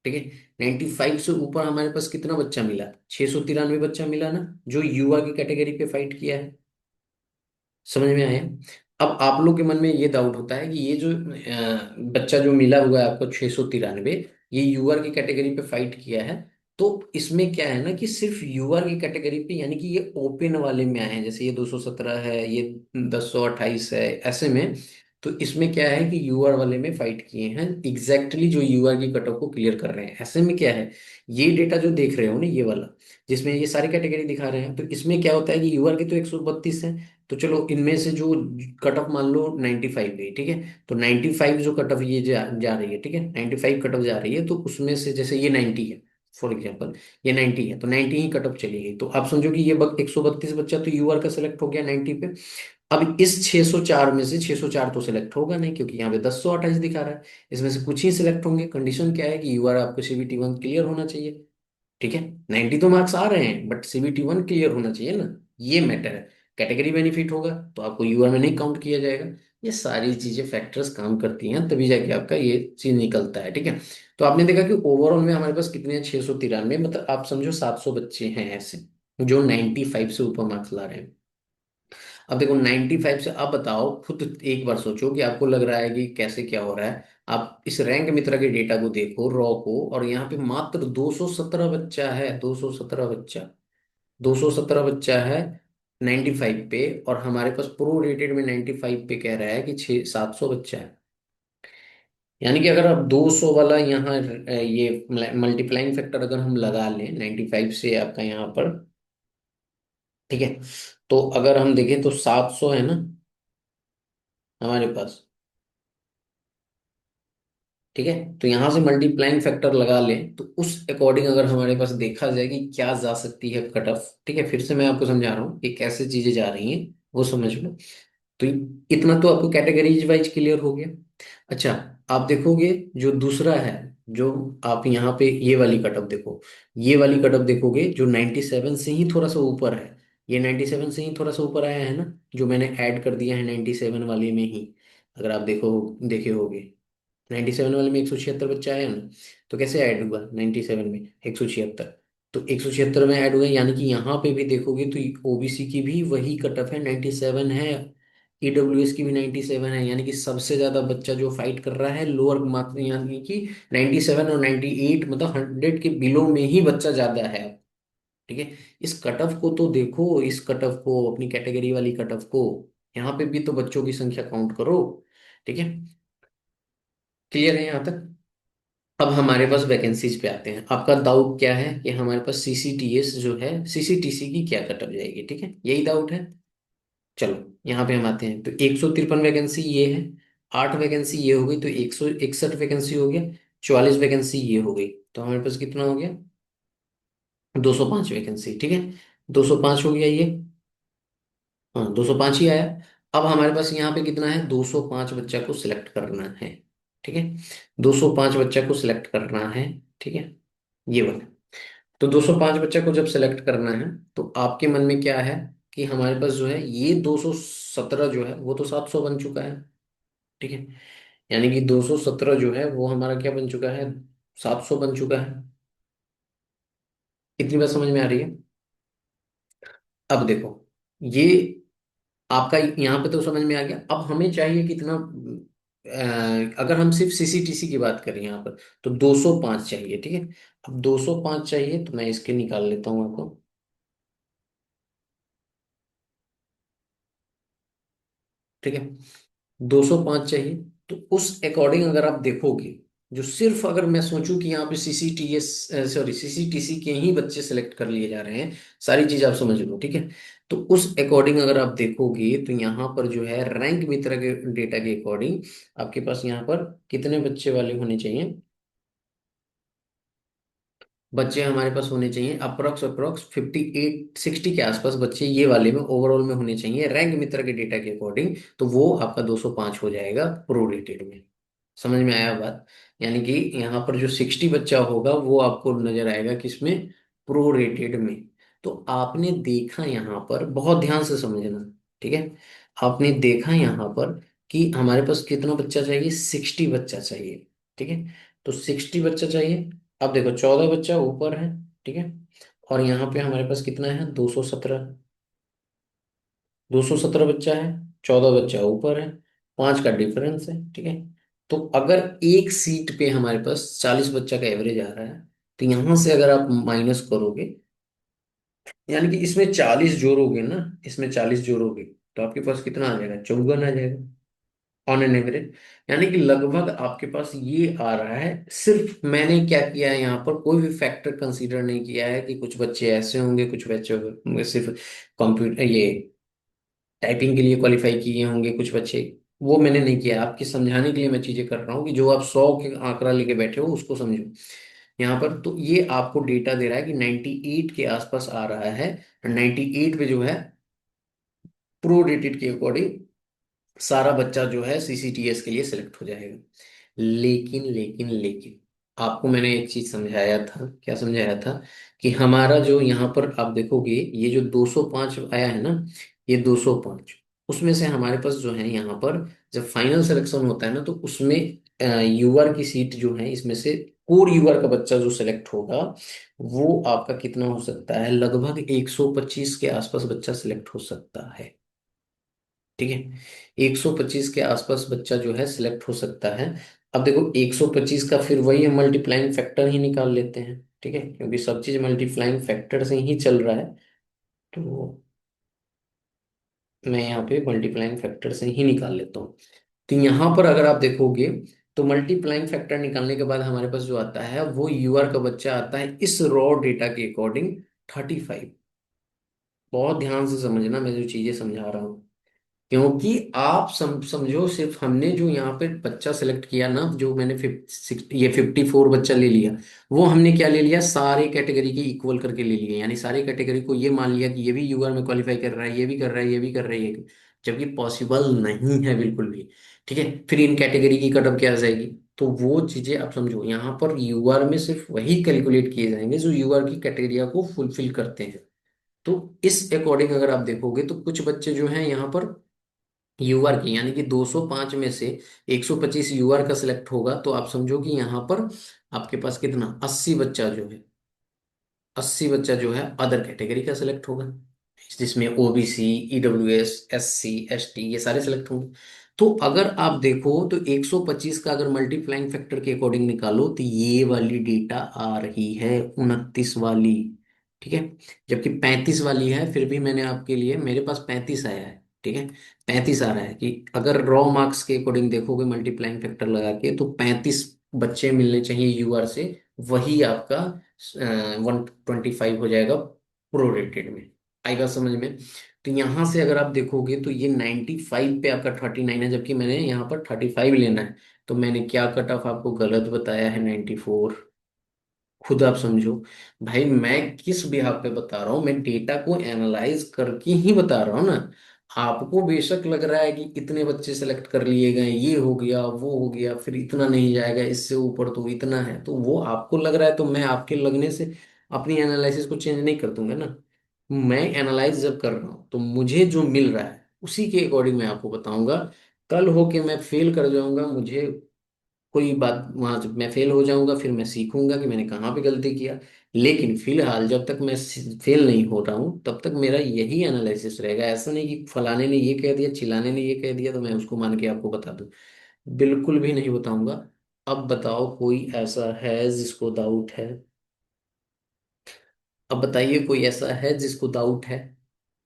ठीक है। 95 से ऊपर हमारे पास कितना बच्चा मिला, 693 बच्चा मिला ना, जो युवा की कैटेगरी पे फाइट किया है। समझ में आया। अब आप लोग के मन में ये डाउट होता है कि ये जो बच्चा जो मिला हुआ है आपको 693, ये यूआर की कैटेगरी पे फाइट किया है। तो इसमें क्या है ना कि सिर्फ यूआर की कैटेगरी पे, यानी कि ये ओपन वाले में आए हैं, जैसे ये 217 है, ये 1028 है, ऐसे में। तो इसमें क्या है कि यूआर वाले में फाइट किए हैं एग्जैक्टली जो यूआर की कट ऑफ को क्लियर कर रहे हैं। ऐसे में क्या है, ये डेटा जो देख रहे हो ना ये वाला, जिसमें ये सारी कैटेगरी दिखा रहे हैं, तो इसमें क्या होता है कि यूआर के तो 132 है। तो चलो इनमें से जो कट ऑफ मान लो 95 गई, ठीक है। तो 95 जो कट ऑफ ये जा रही है, ठीक है, 95 कट ऑफ जा रही है, तो उसमें से जैसे ये 90 है फॉर एग्जाम्पल, ये 90 है तो 90 ही कट ऑफ चली गई। तो आप समझो कि ये 132 बच्चा तो यूआर का सिलेक्ट हो गया 90 पे। अब इस 604 में से 604 तो सिलेक्ट होगा नहीं, क्योंकि यहाँ पे 1028 दिखा रहा है। इसमें से कुछ ही सिलेक्ट होंगे। कंडीशन क्या है कि यूआर आपको CBT 1 क्लियर होना चाहिए। ठीक है, 90 तो मार्क्स आ रहे हैं, बट CBT 1 क्लियर होना चाहिए ना, ये मैटर है। कैटेगरी बेनिफिट होगा तो आपको यूआर में नहीं काउंट किया जाएगा। ये सारी चीजें फैक्टर्स काम करती हैं, तभी जाके आपका ये चीज निकलता है। ठीक है, तो आपने देखा कि ओवरऑल में हमारे पास कितने हैं, 693, मतलब आप समझो 700 बच्चे हैं ऐसे जो 95 से ऊपर मार्क्स ला रहे हैं। अब देखो 95 से, अब बताओ खुद एक बार सोचो कि आपको लग रहा है कि कैसे क्या हो रहा है। आप इस रैंक मित्रा के डेटा को देखो, रॉ को, और यहाँ पे मात्र 217 बच्चा है, 217 बच्चा, 217 बच्चा है 95 पे। और हमारे पास प्रो रेटेड में 95 पे कह रहा है कि 700 बच्चा है। यानी कि अगर आप 200 वाला यहाँ ये मल्टीप्लाइंग फैक्टर अगर हम लगा लें 95 से आपका यहाँ पर, ठीक है, तो अगर हम देखें तो 700 है ना हमारे पास। ठीक है, तो यहां से मल्टीप्लाइंग फैक्टर लगा लें, तो उस अकॉर्डिंग अगर हमारे पास देखा जाए कि क्या जा सकती है कट ऑफ। ठीक है, फिर से मैं आपको समझा रहा हूँ कि कैसे चीजें जा रही हैं, वो समझ लो। तो इतना तो आपको कैटेगरीज वाइज क्लियर हो गया। अच्छा, आप देखोगे जो दूसरा है, जो आप यहाँ पे ये वाली कट ऑफ देखो, ये वाली कट ऑफ देखोगे जो 97 से ही थोड़ा सा ऊपर है। ये 97 से ही थोड़ा सा ऊपर आया है ना, जो मैंने ऐड कर दिया है 97 वाले में ही। अगर आप देखे होगे 97 वाले में 176 बच्चा आया ना, तो कैसे ऐड हुआ 97 में 176? तो 176 में ऐड हुआ, यानी कि यहाँ पे भी देखोगे तो ओबीसी की भी वही कट ऑफ है, 97 है। ईडब्ल्यूएस की भी 97 है, यानी कि सबसे ज्यादा बच्चा जो फाइट कर रहा है लोअर मार्क्स, यानी कि 97 और 98, मतलब 100 के बिलो में ही बच्चा ज्यादा है। ठीक है, इस कट ऑफ को तो देखो, इस कट ऑफ को, अपनी कैटेगरी वाली कट ऑफ को, यहाँ पे भी तो बच्चों की संख्या काउंट करो। ठीक है, क्लियर है यहाँ तक? अब हमारे पास वैकेंसीज पे आते हैं। आपका डाउट क्या है कि हमारे पास CCTS जो है, CCTC की क्या कट ऑफ जाएगी? ठीक है, यही डाउट है। चलो यहाँ पे हम आते हैं, तो 153 वैकेंसी ये है, 8 वैकेंसी ये हो गई, तो 161 वैकेंसी हो गया, 44 वैकेंसी ये हो गई, तो हमारे पास कितना हो गया? 205 वैकेंसी। ठीक है, 205 हो गया ये। हाँ, 205 ही आया। अब हमारे पास यहाँ पे कितना है, 205 बच्चा को सिलेक्ट करना है। ठीक है, 205 बच्चा को सिलेक्ट करना है। ठीक है, ये वाला। तो 205 बच्चा को जब सिलेक्ट करना है, तो आपके मन में क्या है कि हमारे पास जो है ये 217 जो है वो तो 700 बन चुका है। ठीक है, यानी कि 217 जो है वो हमारा क्या बन चुका है, 700 बन चुका है। इतनी बात समझ में आ रही है? अब देखो, ये आपका यहाँ पे तो समझ में आ गया। अब हमें चाहिए कितना, अगर हम सिर्फ CCTC की बात करें यहाँ पर, तो 205 चाहिए। ठीक है, अब 205 चाहिए, तो मैं इसके निकाल लेता हूँ आपको। ठीक है, 205 चाहिए। तो उस अकॉर्डिंग अगर आप देखोगे, जो सिर्फ अगर मैं सोचूं कि यहाँ पे CCTS, सॉरी CCTC के ही बच्चे सेलेक्ट कर लिए जा रहे हैं, सारी चीज आप समझ लो। ठीक है, तो उस अकॉर्डिंग अगर आप देखोगे, तो यहाँ पर जो है रैंक मित्र के डेटा के अकॉर्डिंग आपके पास यहाँ पर कितने बच्चे वाले होने चाहिए? बच्चे हमारे पास होने चाहिए अप्रोक्स अप्रोक्स 58 60 के आसपास बच्चे ये वाले में ओवरऑल में होने चाहिए रैंक मित्र के डेटा के अकॉर्डिंग। तो वो आपका 205 हो जाएगा प्रो रेटेड में। समझ में आया बात? यानी कि यहाँ पर जो 60 बच्चा होगा वो आपको नजर आएगा किसमें, प्रो रेटेड में। तो आपने देखा यहाँ पर, बहुत ध्यान से समझना। ठीक है, आपने देखा यहाँ पर कि हमारे पास कितना बच्चा चाहिए, 60 बच्चा चाहिए। ठीक है, तो 60 बच्चा चाहिए। अब देखो 14 बच्चा ऊपर है। ठीक है, और यहाँ पे हमारे पास कितना है, 217, 217 बच्चा है, 14 बच्चा ऊपर है, 5 का डिफरेंस है। ठीक है, तो अगर एक सीट पे हमारे पास 40 बच्चा का एवरेज आ रहा है, तो यहां से अगर आप माइनस करोगे, यानी कि इसमें 40 जोड़ोगे ना, इसमें 40 जोड़ोगे, तो आपके पास कितना आ जाएगा, 54 आ जाएगा ऑन एन एवरेज। यानी कि लगभग आपके पास ये आ रहा है। सिर्फ मैंने क्या किया है यहाँ पर, कोई भी फैक्टर कंसीडर नहीं किया है कि कुछ बच्चे ऐसे होंगे, कुछ बच्चे होंगे सिर्फ कंप्यूटर ये टाइपिंग के लिए क्वालिफाई किए होंगे कुछ बच्चे, वो मैंने नहीं किया। आपके समझाने के लिए मैं चीजें कर रहा हूँ कि जो आप 100 के आंकड़ा लेके बैठे हो उसको समझो। यहाँ पर तो ये आपको डेटा दे रहा है कि 98 के आसपास आ रहा है। 98 पे जो है प्रो रेटेड के अकॉर्डिंग सारा बच्चा जो है सीसीटीएस के लिए सिलेक्ट हो जाएगा। लेकिन आपको मैंने एक चीज समझाया था, क्या समझाया था, कि हमारा जो यहाँ पर आप देखोगे ये जो 205 आया है ना, ये 205, उसमें से हमारे पास जो है यहाँ पर जब फाइनल सिलेक्शन होता है ना, तो उसमें यूआर की सीट जो है इसमें से कोर यूआर का बच्चा जो सिलेक्ट होगा वो आपका कितना हो सकता है, लगभग 125 के आसपास बच्चा सिलेक्ट हो सकता है। ठीक है, 125 के आसपास बच्चा जो है सिलेक्ट हो सकता है। अब देखो 125 का फिर वही हम मल्टीप्लाइंग फैक्टर ही निकाल लेते हैं, ठीक है, क्योंकि सब चीज मल्टीप्लाइंग फैक्टर से ही चल रहा है। तो मैं यहाँ पे मल्टीप्लाइंग फैक्टर से ही निकाल लेता हूँ। तो यहाँ पर अगर आप देखोगे तो मल्टीप्लाइंग फैक्टर निकालने के बाद हमारे पास जो आता है वो यूआर का बच्चा आता है इस रॉ डेटा के अकॉर्डिंग 35। बहुत ध्यान से समझना मैं जो चीजें समझा रहा हूँ, क्योंकि आप समझो सिर्फ हमने जो यहाँ पे बच्चा सेलेक्ट किया ना, जो मैंने ये 54 बच्चा ले लिया, वो हमने क्या ले लिया, सारे कैटेगरी के इक्वल करके ले लिया, यानी सारे कैटेगरी को ये मान लिया कि ये भी यूआर में क्वालिफाई कर रहा है, ये भी कर रहा है, ये भी कर रहा है, ये, जबकि पॉसिबल नहीं है बिल्कुल भी। ठीक है, फिर इन कैटेगरी की कटअप क्या आ जाएगी। तो वो चीजें आप समझो, यहाँ पर यूआर में सिर्फ वही कैलकुलेट किए जाएंगे जो यूआर की कैटेगरिया को फुलफिल करते हैं। तो इस अकॉर्डिंग अगर आप देखोगे तो कुछ बच्चे जो हैं यहाँ पर यूआर की, यानी कि 205 में से 125 यूआर का सिलेक्ट होगा, तो आप समझो कि यहाँ पर आपके पास कितना, 80 बच्चा जो है, 80 बच्चा जो है अदर कैटेगरी का सिलेक्ट होगा, जिसमें ओबीसी, ईडब्ल्यूएस, एससी, एसटी ये सारे सिलेक्ट होंगे। तो अगर आप देखो तो 125 का अगर मल्टीप्लाइंग फैक्टर के अकॉर्डिंग निकालो तो ये वाली डेटा आ रही है 29 वाली। ठीक है, जबकि 35 वाली है, फिर भी मैंने आपके लिए, मेरे पास 35 आया है। ठीक है, 35 आ रहा है कि अगर रॉ मार्क्स के अकॉर्डिंग देखोगे मल्टीप्लाइंग फैक्टर लगा के तो 35 बच्चे मिलने चाहिए यूआर से, वही आपका 125 हो जाएगा प्रोरेटेड में। आई बात समझ में। तो यहां से अगर आप देखोगे तो ये 95 पे आपका 39 है, जबकि मैंने यहाँ पर 35 लेना है। तो मैंने क्या कट ऑफ आपको गलत बताया है, 94। खुद आप समझो भाई, मैं किस बिहाफ पे बता रहा हूँ, मैं डेटा को एनालाइज करके ही बता रहा हूँ ना। आपको बेशक लग रहा है कि इतने बच्चे सेलेक्ट कर लिए गए, ये हो गया वो हो गया, फिर इतना नहीं जाएगा, इससे ऊपर तो इतना है, तो वो आपको लग रहा है, तो मैं आपके लगने से अपनी एनालिसिस को चेंज नहीं कर दूंगा ना। मैं एनालाइज जब कर रहा हूँ तो मुझे जो मिल रहा है उसी के अकॉर्डिंग मैं आपको बताऊंगा। कल होके मैं फेल कर जाऊंगा, मुझे कोई बात, वहां जब मैं फेल हो जाऊंगा फिर मैं सीखूंगा कि मैंने कहाँ पे गलती किया। लेकिन फिलहाल जब तक मैं फेल नहीं हो रहा हूँ तब तक मेरा यही एनालिसिस रहेगा। ऐसा नहीं कि फलाने ने ये कह दिया, चिलाने ने ये कह दिया तो मैं उसको मान के आपको बता दूं, बिल्कुल भी नहीं बताऊंगा। अब बताओ कोई ऐसा है जिसको डाउट है, अब बताइए कोई ऐसा है जिसको डाउट है।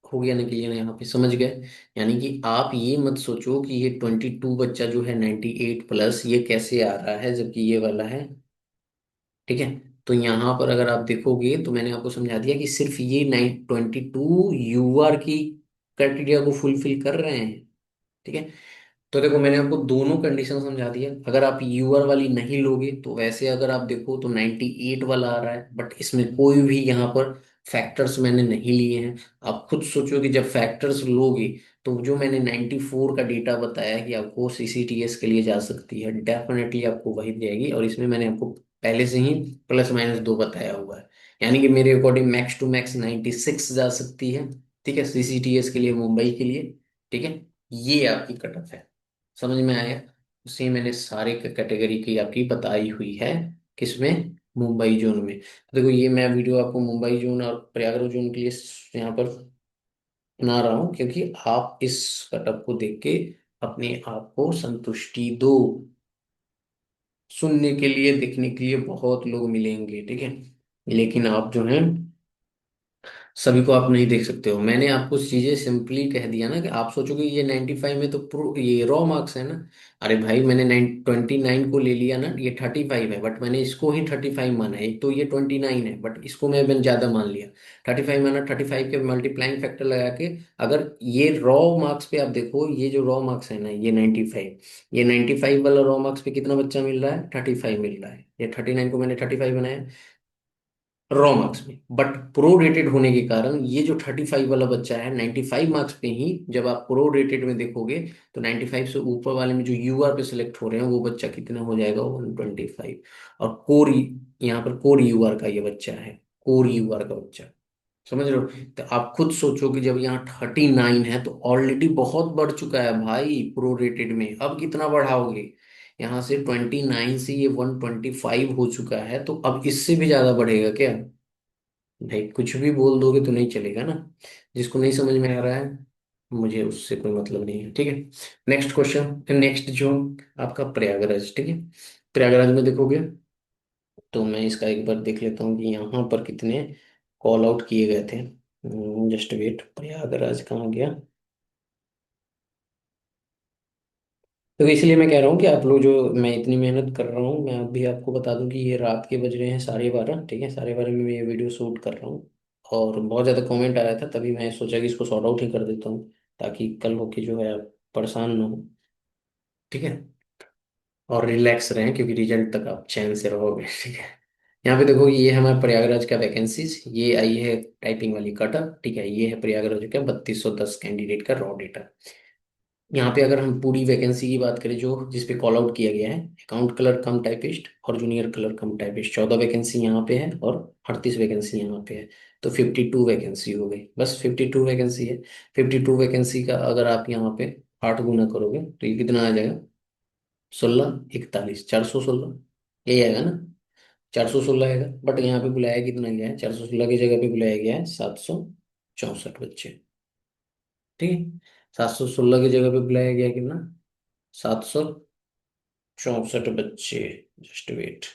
हो गया ना क्लियर, यहाँ पे समझ गए। यानी कि आप ये मत सोचो कि ये 22 बच्चा जो है 98 प्लस ये कैसे आ रहा है जबकि ये वाला है। ठीक है, तो यहाँ पर अगर आप देखोगे तो मैंने आपको समझा दिया कि सिर्फ ये 922 यूआर की क्राइटेरिया को फुलफिल कर रहे हैं। ठीक है, तो देखो मैंने आपको दोनों कंडीशन समझा दिया। अगर आप यूआर वाली नहीं लोगे तो वैसे अगर आप देखो तो 98 वाला आ रहा है, बट इसमें कोई भी यहाँ पर फैक्टर्स मैंने नहीं लिए हैं। आप खुद सोचो कि जब फैक्टर्स लोगे तो जो मैंने 94 का डेटा बताया कि आपको सीसीटीएस के लिए जा सकती है, डेफिनेटली आपको वही जाएगी। और इसमें मैंने आपको पहले से ही +- 2 बताया हुआ है, यानी कि मेरे अकॉर्डिंग मैक्स टू मैक्स 96 जा सकती है। ठीक है, सीसीटीएस के लिए, मुंबई के लिए। ठीक है, ये आपकी कट ऑफ है। समझ में आया। उसी मैंने सारे कैटेगरी की आपकी बताई हुई है, किसमें, मुंबई जोन में। तो देखो ये मैं वीडियो आपको मुंबई जोन और प्रयागराज जोन के लिए यहाँ पर बना रहा हूँ, क्योंकि आप इस कटअप को देख के अपने आप को संतुष्टि दो। सुनने के लिए, देखने के लिए बहुत लोग मिलेंगे, ठीक है, लेकिन आप जो है सभी को आप नहीं देख सकते हो। मैंने आपको चीजें सिंपली कह दिया ना, कि आप सोचोगे ये 95 में तो प्रो ये रॉ मार्क्स है ना। अरे भाई मैंने 29 को ले लिया ना, ये 35 है बट मैंने इसको ही 35 माना है। एक तो ये 29 है बट इसको मैंने ज्यादा मान लिया, 35 माना। 35 के मल्टीप्लाइंग फैक्टर लगा के अगर ये रॉ मार्क्स पे आप देखो, ये जो रॉ मार्क्स है ना ये 95, ये 95 वाला रॉ मार्क्स पे कितना बच्चा मिल रहा है, 35 मिल रहा है। ये 39 को मैंने 35 बनाया। रॉ मार्क्स में, बट प्रो रेटेड होने के कारण ये जो 35 वाला बच्चा है 95 मार्क्स पे ही, जब आप प्रो रेटेड में देखोगे तो 95 से ऊपर वाले में जो यूआर पे सिलेक्ट हो रहे हैं वो बच्चा कितना हो जाएगा, 125। और कोर, यहाँ पर कोर यूआर का ये बच्चा है, कोर यूआर का बच्चा, समझ रहे हो। तो आप खुद सोचो कि जब यहाँ 39 है तो ऑलरेडी बहुत बढ़ चुका है भाई प्रो रेटेड में, अब कितना बढ़ाओगे। यहाँ से 29 से ये 125 हो चुका है, तो अब इससे भी ज्यादा बढ़ेगा क्या। भाई कुछ भी बोल दोगे तो नहीं चलेगा ना। जिसको नहीं समझ में आ रहा है, मुझे उससे कोई मतलब नहीं है, ठीक है। नेक्स्ट क्वेश्चन, नेक्स्ट जो आपका प्रयागराज, ठीक है। प्रयागराज में देखोगे तो मैं इसका एक बार देख लेता हूँ कि यहाँ पर कितने कॉल आउट किए गए थे। जस्ट वेट, प्रयागराज कहाँ गया। तो इसलिए मैं कह रहा हूँ कि आप लोग जो, मैं इतनी मेहनत कर रहा हूँ, मैं अभी आपको बता दूं कि ये रात के बज रहे हैं 12:30, ठीक है, 12:30 में मैं ये वीडियो शूट कर रहा हूँ। और बहुत ज़्यादा कमेंट आया था, तभी मैं सोचा कि इसको सॉर्ट आउट ही कर देता हूँ, ताकि कल हो के जो है आप परेशान ना हो, ठीक है। और रिलैक्स रहें, क्योंकि रिजल्ट तक आप चैन से रहोगे, ठीक है। यहाँ पे देखो ये हमारा प्रयागराज का वैकेंसीज, ये आई है टाइपिंग वाली कटअप, ठीक है। ये है प्रयागराज का 3210 कैंडिडेट का रॉ डेटा। यहाँ पे अगर हम पूरी वैकेंसी की बात करें जो जिस पे कॉल आउट किया गया है, अकाउंट कलर कम टाइपिस्ट और जूनियर कलर कम टाइपिस्ट, 14 वैकेंसी यहाँ पे है और 38 वैकेंसी यहाँ पे है। तो 52 वैकेंसी हो गई, बस 52 वैकेंसी है। 52 वैकेंसी का अगर आप यहाँ पे 8 गुना करोगे तो ये कितना आ जाएगा, 16 41 416, यही आएगा ना। 416 आएगा, बट यहाँ पे बुलाया कितना गया है, 416 की जगह पे बुलाया गया है 764 बच्चे, ठीक है। 716 की जगह पे बुलाया गया है कितना, 764 बच्चे। जस्ट वेट,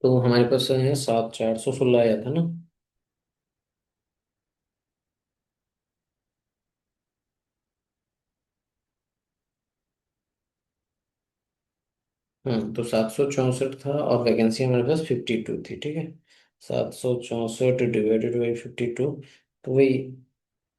तो हमारे पास है 7 416 आया था ना। तो 764 था और वैकेंसी हमारे पास 52 थी, ठीक है। 764 डिवाइडेड बाई 52, तो वही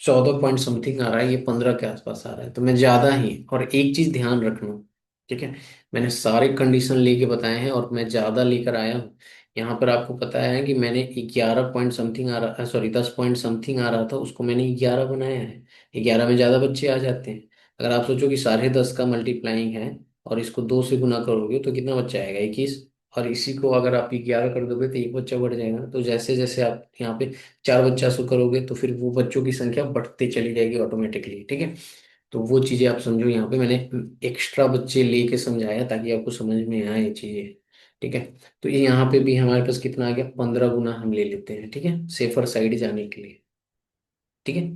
14 पॉइंट समथिंग आ रहा है, ये 15 के आसपास आ रहा है, तो मैं ज्यादा ही। और एक चीज ध्यान रखना, ठीक है, मैंने सारे कंडीशन लेके बताए हैं और मैं ज्यादा लेकर आया हूँ। यहाँ पर आपको पता है कि मैंने 11 पॉइंट समथिंग आ रहा, सॉरी 10 पॉइंट समथिंग आ रहा था, उसको मैंने 11 बनाया है। 11 में ज्यादा बच्चे आ जाते हैं। अगर आप सोचो कि 10.5 का मल्टीप्लाइंग है और इसको 2 से गुना करोगे तो कितना बच्चा आएगा, 21। और इसी को अगर आप 11 कर दोगे तो एक बच्चा बढ़ जाएगा। तो जैसे जैसे आप यहाँ पे 4 बच्चा से करोगे तो फिर वो बच्चों की संख्या बढ़ते चली जाएगी ऑटोमेटिकली, ठीक है। तो वो चीजें आप समझो, यहाँ पे मैंने एक्स्ट्रा बच्चे लेके समझाया ताकि आपको समझ में आए ये चीजें, ठीक है। तो ये यहाँ पे भी हमारे पास कितना आ गया, 15 गुना हम ले लेते हैं, ठीक है, सेफर साइड जाने के लिए, ठीक है।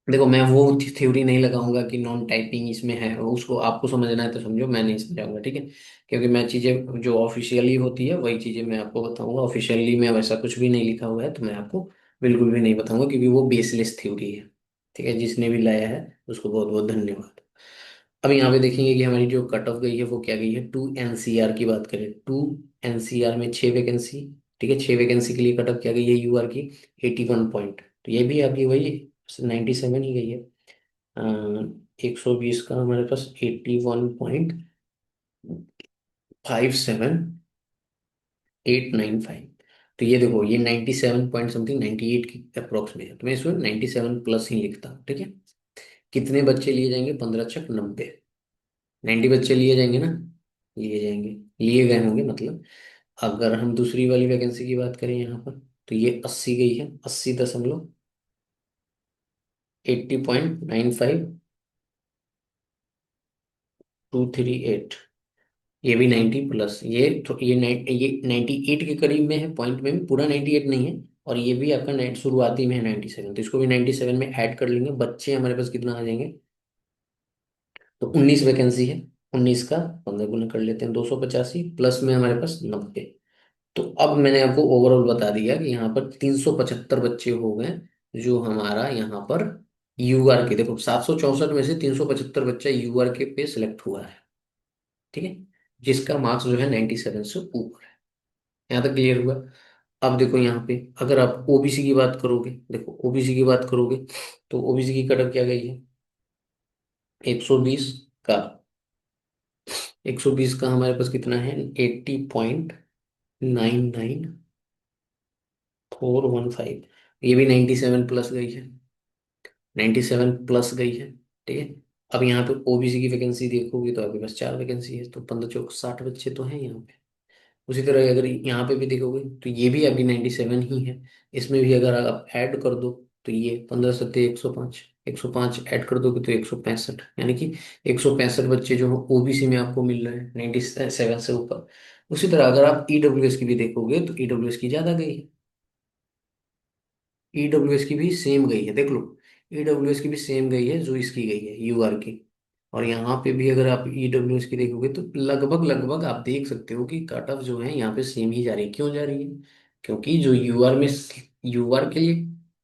देखो मैं वो थ्योरी नहीं लगाऊंगा कि नॉन टाइपिंग इसमें है, उसको आपको समझना है तो समझो, मैं नहीं समझाऊंगा, ठीक है। क्योंकि मैं चीजें जो ऑफिशियली होती है वही चीजें मैं आपको बताऊंगा, ऑफिशियली में वैसा कुछ भी नहीं लिखा हुआ है तो मैं आपको बिल्कुल भी नहीं बताऊंगा, क्योंकि वो बेसलेस थ्योरी है, ठीक है। जिसने भी लाया है उसको बहुत बहुत धन्यवाद। अब यहाँ पे देखेंगे कि हमारी जो कट ऑफ गई है वो क्या गई है, टू एनसीआर की बात करें, टू एनसीआर में 6 वैकेंसी, ठीक है, 6 वैकेंसी के लिए कट ऑफ क्या गई है यूआर की, 81 पॉइंट। तो ये भी आपकी वही 97 ही गई है। 120 का हमारे पास 81.57 895। तो ये देखो ये 97 पॉइंट समथिंग 98 की अप्रोक्स में है, तो मैं इसमें 97 प्लस ही लिखता हूँ, ठीक है। कितने बच्चे लिए जाएंगे, 15 × 90, 90 बच्चे लिए जाएंगे ना, लिए जाएंगे, लिए गए होंगे मतलब। अगर हम दूसरी वाली वैकेंसी की बात करें यहाँ पर, तो ये 80 गई है, 80.95 238, ये भी 90 प्लस, ये 98 के करीब में है, पॉइंट में भी पूरा 98 नहीं है। और ये भी आपका शुरुआती में है 97, तो इसको भी 97 में ऐड कर लेंगे, बच्चे हमारे पास कितना आ जाएंगे, तो 19 वैकेंसी है, 19 का 15 गुना कर लेते हैं, 285 प्लस में हमारे पास 90। तो अब मैंने आपको ओवरऑल बता दिया कि यहाँ पर 375 बच्चे हो गए, जो हमारा यहाँ पर यूआर के, देखो 764 में से 375 बच्चा यूआर के पे सिलेक्ट हुआ है, ठीक है, जिसका मार्क्स जो है 97 से ऊपर है। यहाँ तक क्लियर हुआ। अब देखो यहाँ पे अगर आप ओबीसी की बात करोगे, देखो ओबीसी की बात करोगे तो ओबीसी की कटअप क्या गई है, 120 का 120 का हमारे पास कितना है, 80.99415। ये भी 97 प्लस गई है, 97 प्लस गई है। ठीक है। अब यहाँ पे ओबीसी की वैकेंसी देखोगे तो आपके पास 4 वैकेंसी है, तो 15 चौक 60 बच्चे तो हैं यहाँ पे। उसी तरह अगर यहाँ पे भी देखोगे तो ये भी आपकी 97 ही है। इसमें भी अगर आप ऐड कर दो तो ये 15 सत्ते 105, 105 ऐड कर दोगे तो 165, यानी कि 165 बच्चे जो ओबीसी में आपको मिल रहे हैं 97 से ऊपर। उसी तरह अगर आप ईडब्ल्यूएस की भी देखोगे तो ईडब्ल्यूएस की ज्यादा गई है। ईडब्ल्यूएस की भी सेम गई है, देख लो। ईडब्ल्यूएस की भी सेम गई है जो इसकी गई है, यूआर की। और यहाँ पे भी अगर आप ईडब्ल्यूएस की देखोगे तो लगभग लगभग आप देख सकते हो कि कट ऑफ जो है यहाँ पे सेम ही जा रही है। क्यों जा रही है? क्योंकि जो यूआर में, यूआर के लिए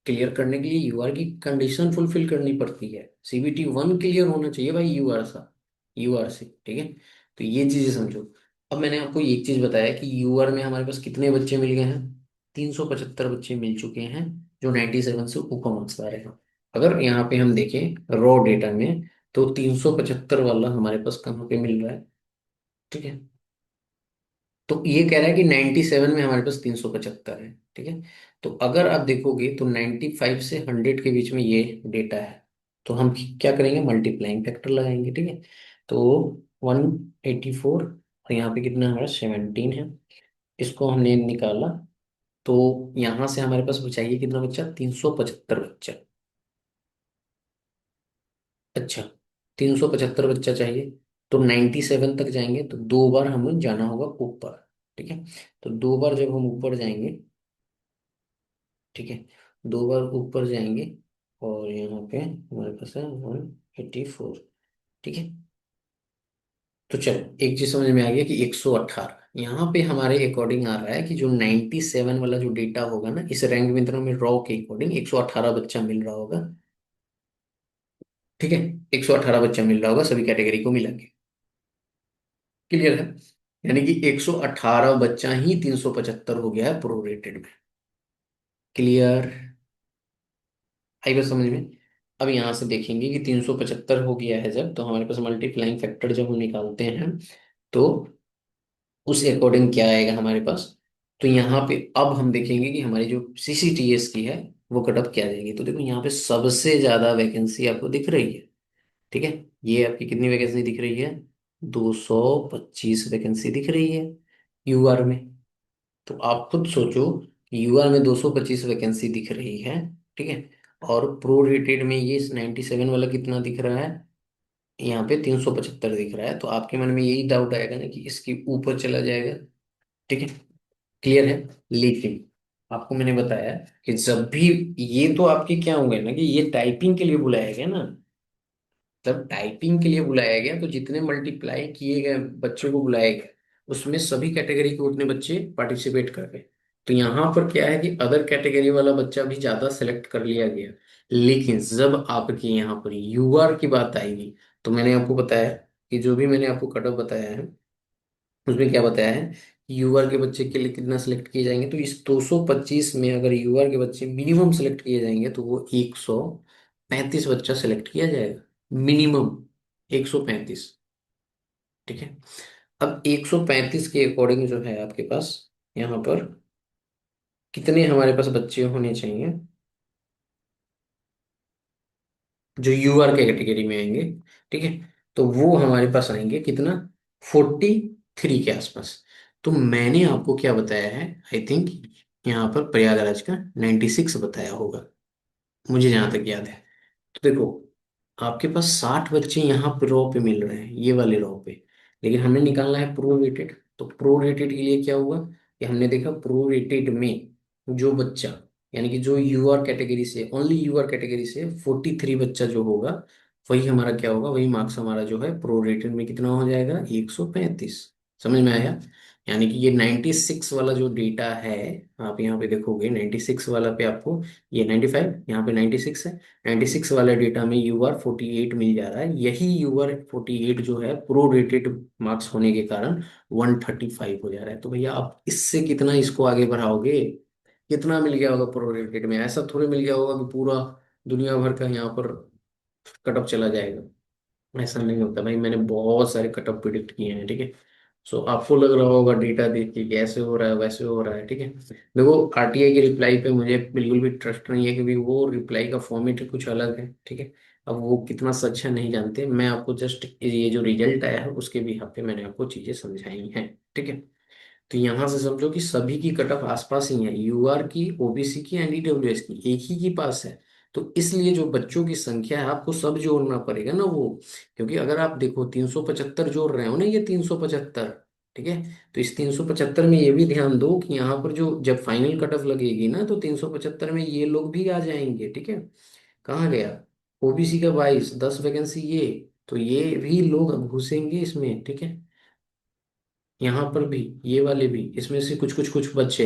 क्लियर करने के लिए यूआर की कंडीशन फुलफिल करनी पड़ती है। CBT 1 क्लियर होना चाहिए भाई यूआर सा, यूआर से। ठीक है। तो ये चीजें समझो। अब मैंने आपको एक चीज बताया कि यूआर में हमारे पास कितने बच्चे मिल गए हैं, 375 बच्चे मिल चुके हैं जो 97 से ऊपर मार्क्स ला रहे हैं। अगर यहाँ पे हम देखें रॉ डेटा में तो 375 वाला हमारे पास कहाँ पे मिल रहा है। ठीक है। तो ये कह रहा है कि 97 में हमारे पास 375 है। ठीक है। तो अगर आप देखोगे तो 95 से 100 के बीच में ये डेटा है। तो हम क्या करेंगे, मल्टीप्लाइंग फैक्टर लगाएंगे। ठीक है। तो 184 और यहाँ पे कितना हमारा 17 है, इसको हमने निकाला। तो यहां से हमारे पास बचाइए कितना बच्चा, 375 बच्चा। अच्छा, 375 बच्चा चाहिए। तो 97 तक जाएंगे तो 2 बार हमें जाना होगा ऊपर। ठीक है। तो 2 बार जब हम ऊपर जाएंगे, ठीक है, 2 बार ऊपर जाएंगे और यहाँ पे हमारे पास है 184। ठीक है। तो चलो एक चीज समझ में आ गया कि 118 यहाँ पे हमारे अकॉर्डिंग आ रहा है कि जो 97 वाला जो डेटा होगा ना, इस रैंक मित्रों में रॉ के अकॉर्डिंग 118 बच्चा मिल रहा होगा। ठीक है। 118 बच्चा मिल रहा होगा सभी कैटेगरी को मिला के। क्लियर है? यानी कि 118 बच्चा ही 375 हो गया है प्रोरेटेड में। क्लियर? आई बात समझ में? अब यहां से देखेंगे कि 375 हो गया है जब, तो हमारे पास मल्टीप्लाइंग फैक्टर जब हम निकालते हैं तो उस अकॉर्डिंग क्या आएगा हमारे पास। तो यहाँ पे अब हम देखेंगे कि हमारी जो CCTS की है वो कट ऑफ क्या जाएगी। तो देखो यहाँ पे सबसे ज्यादा वैकेंसी आपको दिख रही है। ठीक है। ये आपकी कितनी वैकेंसी दिख रही है, 225 वैकेंसी दिख रही है यूआर में। तो आप खुद सोचो कि यूआर में 225 वैकेंसी दिख रही है। ठीक है। और प्रो रेटेड में ये 97 वाला कितना दिख रहा है, यहाँ पे 375 दिख रहा है। तो आपके मन में यही डाउट आएगा ना कि इसके ऊपर चला जाएगा। ठीक है। क्लियर है? लेकिन आपको मैंने बताया कि जब भी, ये तो आपके क्या होंगे ना कि ये टाइपिंग के लिए बुलाया गया ना, जब टाइपिंग के लिए बुलाया गया तो जितने मल्टीप्लाई किए गए बच्चों को बुलाया गया उसमें सभी कैटेगरी के उतने बच्चे पार्टिसिपेट कर गए। तो यहाँ पर क्या है कि अदर कैटेगरी वाला बच्चा भी ज्यादा सेलेक्ट कर लिया गया। लेकिन जब आपके यहाँ पर यूआर की बात आएगी तो मैंने आपको बताया कि जो भी मैंने आपको कट ऑफ बताया है उसमें क्या बताया है, यूआर के बच्चे के लिए कितना सेलेक्ट किए जाएंगे। तो इस 225 में अगर यूआर के बच्चे मिनिमम सेलेक्ट किए जाएंगे तो वो 135 बच्चा सेलेक्ट किया जाएगा, मिनिमम 135। ठीक है। अब 135 के अकॉर्डिंग जो है आपके पास यहाँ पर कितने हमारे पास बच्चे होने चाहिए जो यूआर के कैटेगरी में आएंगे। ठीक है। तो वो हमारे पास आएंगे कितना, 43 के आसपास। तो मैंने आपको क्या बताया है, आई थिंक यहाँ पर प्रयागराज का 96 बताया होगा, मुझे जहां तक याद है। तो देखो आपके पास 60 बच्चे यहाँ पे रो पे मिल रहे हैं, ये वाले रो पे। लेकिन हमें निकालना है प्रो रेटेड। तो प्रो रेटेड के लिए क्या हुआ कि हमने देखा प्रो रेटेड में जो बच्चा, यानी कि जो यूआर कैटेगरी से, ओनली यूआर कैटेगरी से 43 बच्चा जो होगा वही हमारा क्या होगा, वही मार्क्स हमारा जो है प्रो रेटेड में कितना हो जाएगा, 135। समझ में आया? यानी कि ये 96 वाला जो डेटा है, आप यहाँ पे देखोगे 96 वाला पे आपको, ये 95 यहाँ पे 96 है। 96 वाले डेटा में यूआर 48 मिल जा रहा है। यही यूआर 48 जो है प्रो रेटेड मार्क्स होने के कारण 135 हो जा रहा है। तो भैया आप इससे कितना इसको आगे बढ़ाओगे, कितना मिल गया होगा प्रो रेटेड में, ऐसा थोड़ी मिल गया होगा कि पूरा दुनिया भर का यहाँ पर कट ऑफ चला जाएगा। ऐसा नहीं होता भाई, मैंने बहुत सारे कटअप प्रिडिक्ट किए हैं, ठीक है। सो आपको लग रहा होगा डेटा देख के कि ऐसे हो रहा है वैसे हो रहा है, ठीक है। देखो आरटीआई की रिप्लाई पे मुझे बिल्कुल भी ट्रस्ट नहीं है, क्योंकि वो रिप्लाई का फॉर्मेट कुछ अलग है, ठीक है। अब वो कितना सच है नहीं जानते, मैं आपको जस्ट ये जो रिजल्ट आया है उसके भी यहाँ पे मैंने आपको चीजें समझाई हैं, ठीक है। तो यहाँ से समझो कि सभी की कट ऑफ आसपास ही है, यूआर की, ओबीसी की, एनडीडब्ल्यूएस की, एक ही पास है। तो इसलिए जो बच्चों की संख्या है आपको सब जोड़ना पड़ेगा ना वो, क्योंकि अगर आप देखो 375 जोड़ रहे हो ना, ये 375, ठीक है। तो इस 375 में ये भी ध्यान दो कि यहाँ पर जो जब फाइनल कट ऑफ लगेगी ना, तो 375 में ये लोग भी आ जाएंगे, ठीक है। कहाँ गया, ओबीसी का 22, 10 वैकेंसी ये, तो ये भी लोग अब घुसेंगे इसमें, ठीक है। यहाँ पर भी ये वाले भी, इसमें से कुछ कुछ कुछ बच्चे,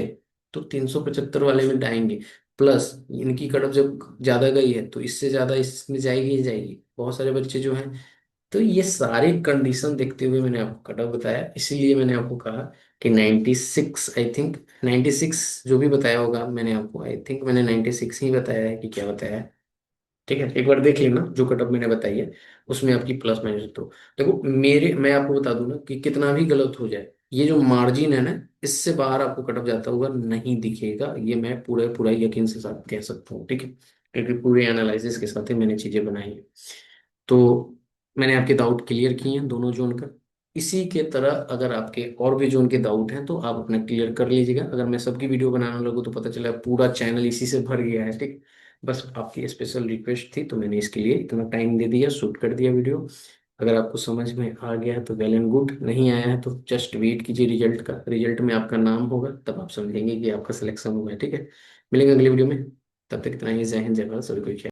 तो 375 वाले में आएंगे। प्लस इनकी कटअप जब ज्यादा गई है तो इससे ज्यादा इसमें जाएगी ही जाएगी, बहुत सारे बच्चे जो हैं। तो ये सारे कंडीशन देखते हुए मैंने आपको कटअप बताया, इसीलिए मैंने आपको कहा कि 96, आई थिंक 96 जो भी बताया होगा मैंने आपको, आई थिंक मैंने 96 ही बताया है कि क्या बताया है, ठीक है। एक बार देख लेना जो कटअप मैंने बताई है, उसमें आपकी प्लस माइनस तो देखो मेरे, मैं आपको बता दूं ना कि कितना भी गलत हो जाए, ये जो मार्जिन है ना, इससे बाहर आपको कटअप जाता हुआ नहीं दिखेगा, ये मैं पूरा पूरा यकीन से साथ कह सकता हूँ, ठीक है। क्योंकि पूरे एनालिसिस के साथ ही मैंने चीजें बनाई हैं। तो मैंने आपके डाउट क्लियर किए हैं दोनों जोन का। इसी के तरह अगर आपके और भी जोन के डाउट हैं तो आप अपना क्लियर कर लीजिएगा। अगर मैं सबकी वीडियो बनाने लगूँ तो पता चला पूरा चैनल इसी से भर गया है, ठीक। बस आपकी स्पेशल रिक्वेस्ट थी तो मैंने इसके लिए इतना टाइम दे दिया, शूट कर दिया वीडियो। अगर आपको समझ में आ गया है तो वेल एंड गुड, नहीं आया है तो जस्ट वेट कीजिए रिजल्ट का, रिजल्ट में आपका नाम होगा तब आप समझेंगे कि आपका सिलेक्शन हुआ है, ठीक है। मिलेंगे अगली वीडियो में, तब तक इतना ही, जय हिंद जय भारत, सभी को जय।